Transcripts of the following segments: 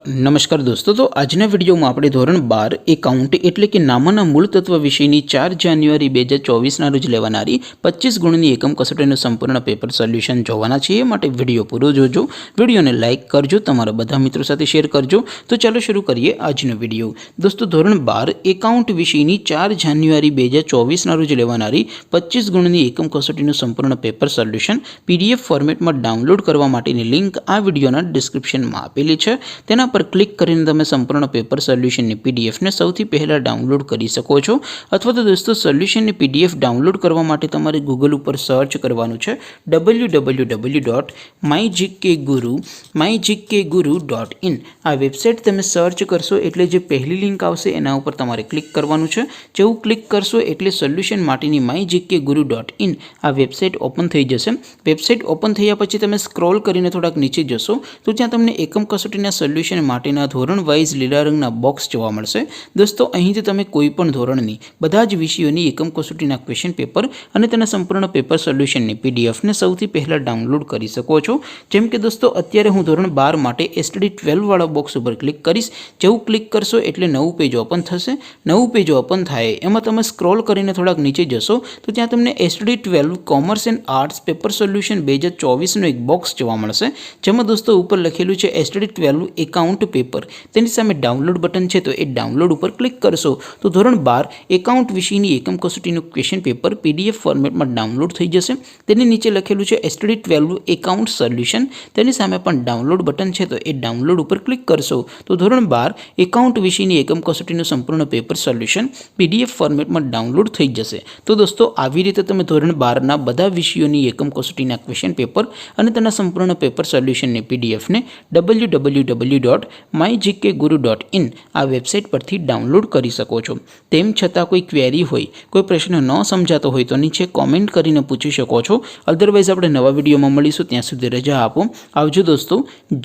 नमस्कार दोस्तों। तो આજના વિડીયોમાં આપણે ધોરણ 12 એકાઉન્ટ એટલે કે નામના મૂળ તત્વ વિષયની 4 જાન્યુઆરી 2024ના રોજ લેવાનારી 25 ગુણની એકમ કસોટીનું સંપૂર્ણ પેપર સોલ્યુશન જોવાના છીએ। માટે વિડીયો પૂરો જોજો, વિડીયોને લાઇક કરજો, તમારા બધા મિત્રો સાથે શેર કરજો। તો ચાલો શરૂ કરીએ આજનો વિડીયો। દોસ્તો ધોરણ 12 એકાઉન્ટ વિષયની 4 જાન્યુઆરી 2024ના રોજ લેવાનારી 25 ગુણની એકમ કસોટીનું સંપૂર્ણ પેપર સોલ્યુશન PDF ફોર્મેટમાં ડાઉનલોડ કરવા માટેની લિંક આ વિડીયોના ડિસ્ક્રિપ્શનમાં આપેલી છે। તેના पर क्लिक કરીને તમે સંપૂર્ણ પેપર સોલ્યુશનની PDF ને સૌથી પહેલા ડાઉનલોડ કરી શકો છો। અથવા તો દોસ્તો સોલ્યુશનની PDF ડાઉનલોડ કરવા માટે તમારે ગૂગલ ઉપર સર્ચ કરવાનું છે www.mygkguru.in। આ વેબસાઇટ તમે સર્ચ કરશો એટલે જે પહેલી લિંક આવશે એના ઉપર તમારે ક્લિક કરવાનું છે। જેવું ક્લિક કરશો એટલે સોલ્યુશન માટેની mygkguru.in આ વેબસાઇટ ઓપન થઈ જશે। વેબસાઇટ ઓપન થયા પછી તમે સ્ક્રોલ કરીને થોડાક નીચે જશો તો ત્યાં તમને એકમ કસોટીના સોલ્યુશન માટેના ધોરણ વાઇઝ લીલા રંગના બોક્સ જોવા મળશે। દોસ્તો અહીંથી તમે કોઈ પણ ધોરણની બધા જ વિષયોની એકમ કસોટીના ક્વેશ્ચન પેપર અને તેના સંપૂર્ણ પેપર સોલ્યુશનની PDF ને સૌથી પહેલા ડાઉનલોડ કરી શકો છો। જેમ કે દોસ્તો અત્યારે હું ધોરણ 12 માટે STD 12 વાળા બોક્સ ઉપર ક્લિક કરીશ। જેવું ક્લિક કરશો એટલે નવું પેજ ઓપન થશે। નવું પેજ ઓપન થાય એમાં તમે સ્ક્રોલ કરીને થોડાક નીચે જશો તો ત્યાં તમને STD 12 commerce and arts paper solution 2024નું એક બોક્સ જોવા મળશે। જેમાં દોસ્તો ઉપર લખેલું છે STD 12 એકાઉન્ટ પેપર, તેની સામે ડાઉનલોડ બટન છે તો એ ડાઉનલોડ ઉપર ક્લિક કરશો તો ધોરણ 12 એકાઉન્ટ વિષયની એકમ કસોટીનું ક્વેશ્ચન પેપર PDF ફોર્મેટમાં ડાઉનલોડ થઈ જશે। તેની નીચે લખેલું છે STD 12 એકાઉન્ટ સોલ્યુશન, તેની સામે પણ ડાઉનલોડ બટન છે તો એ ડાઉનલોડ ઉપર ક્લિક કરશો તો ધોરણ 12 એકાઉન્ટ વિષયની એકમ કસોટીનું સંપૂર્ણ પેપર સોલ્યુશન PDF ફોર્મેટમાં ડાઉનલોડ થઈ જશે। તો દોસ્તો આવી રીતે તમે ધોરણ 12ના બધા વિષયોની એકમ કસોટીના ક્વેશ્ચન પેપર અને તેના સંપૂર્ણ પેપર સોલ્યુશનની PDF ને www.mygkguru.in આ વેબસાઇટ પરથી ડાઉનલોડ કરી શકો છો। તેમ છતાં કોઈ ક્વેરી હોય, કોઈ પ્રશ્ન ન સમજાતો હોય તો નીચે કોમેન્ટ કરીને પૂછી શકો છો। અધરવાઇઝ આપણે નવા વિડીયોમાં મળીશું, ત્યાં સુધી રજા આપો। આવજો દોસ્તો,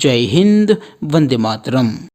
જય હિન્દ, વંદે માતરમ।